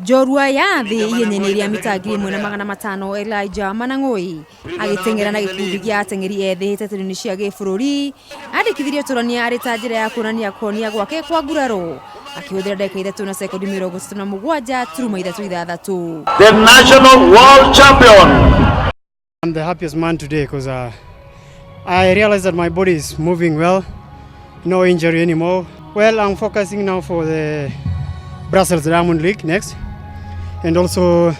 Jorua ya thi ihenyeine ria mita 1500 Elijah Manang'oi agitengera na gikundi gia atengeri ethi hitetero-ini cia gibũrũri andikithirie turania ari ta njira ya kuonania konia gwake kwa nguraro akihuthira ndagika 3 na sekondi 37.36. The national world champion. I'm the happiest man today because I realized that my body is moving well, no injury anymore. Well, I'm focusing now for the Brussels Diamond League next, and also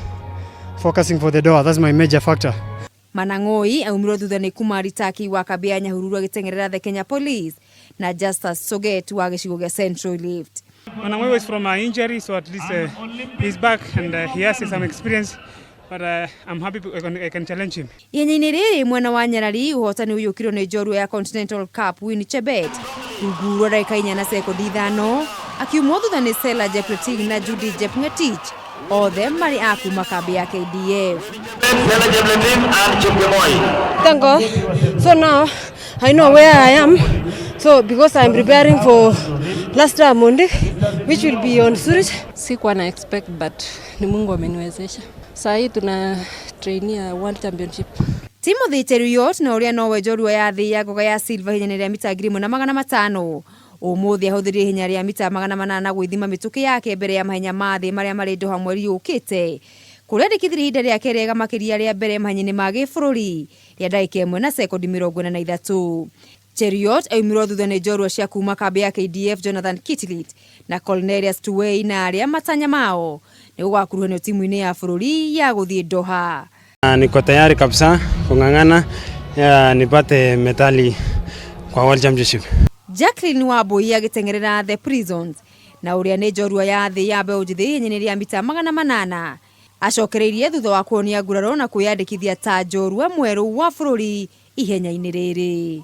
focusing for the Doha. That's my major factor. Manang'oi aumirwo thutha ni Kumari Taki wa kambi ya Nyahururu agitengerera the Kenya Police na Justus Soget wa gicigo gia Central Rift. Manang'oi was from an injury, so at least he's back and he has some experience. But I'm happy I can challenge him. Ihenyeine riri mwena wa Nyarari uhotani uyukirwo ni njorua ya Continental Cup Winnie Chebet kugurwo ndagika 4 na sekondi 5 akiumwo thutha ni Sela Jepleting na Judy Jepngetich othe mari akuma kambi ya KDF. Sela Jepleting and Chepkemoi. Thank God. So now I know where I am. So because I'm preparing for last Monday, which will be on Zurich. Sikuwa na expect but ni Mungu ameniwezesha. Sasa hii tuna trainia World Championship. Timothy Cheruiyot na uria nowe njorua ya thi ya ngoga ya silver ihenyeine ria mita 1500 umuthi ahuthirie ihenya ria mita 800 gwithima mituki yake mbere ya mahenya ma thi maria mari Doha mweri ukite kurendekithia ihinda riake riega makiria ria mbere mahenya-ini ma gibũrũri ria ndagika 1 na sekondi 43. Cheruiyot aumirwo thutha ni njorua cia kuma kambi ya KDF Jonathan Kitlit na Cornelius Tuwei na aria matanya mao ni gugakuruhanio timu-ini ya bũrũri ya guthie Doha. Niko tayari kabisa kung'ang'ana nipate medali kwa World Championship. Jacqueline Wambui agitengerera the Prisons na uria ni njorua ya thi ya mbeũ njithi ihenyeine ria mita 800 acokereirie thutha wa kuonia nguraro na kwiyandikithia ta njorua mweru wa bũrũri ihenya-ini riri.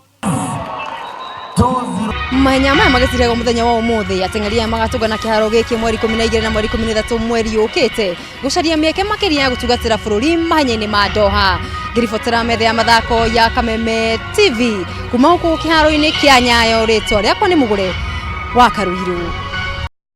Mahenya maya magĩtirega mũthenya wa ũmũthĩ ateng'eri magatũngana kĩharo gĩkĩ mweri 12 na mweri 13 mweri ũkĩte gũcaria mĩeke makĩria ya gũtungatĩra bũrũri mahenya-inĩ ma Doha. Ngĩribotera metha ya mathako ya Kameme TV kuma gũkũ kĩharo-inĩ kĩa Nyayo, rĩtwa rĩakwa nĩ Mũgũre wa Karuiru.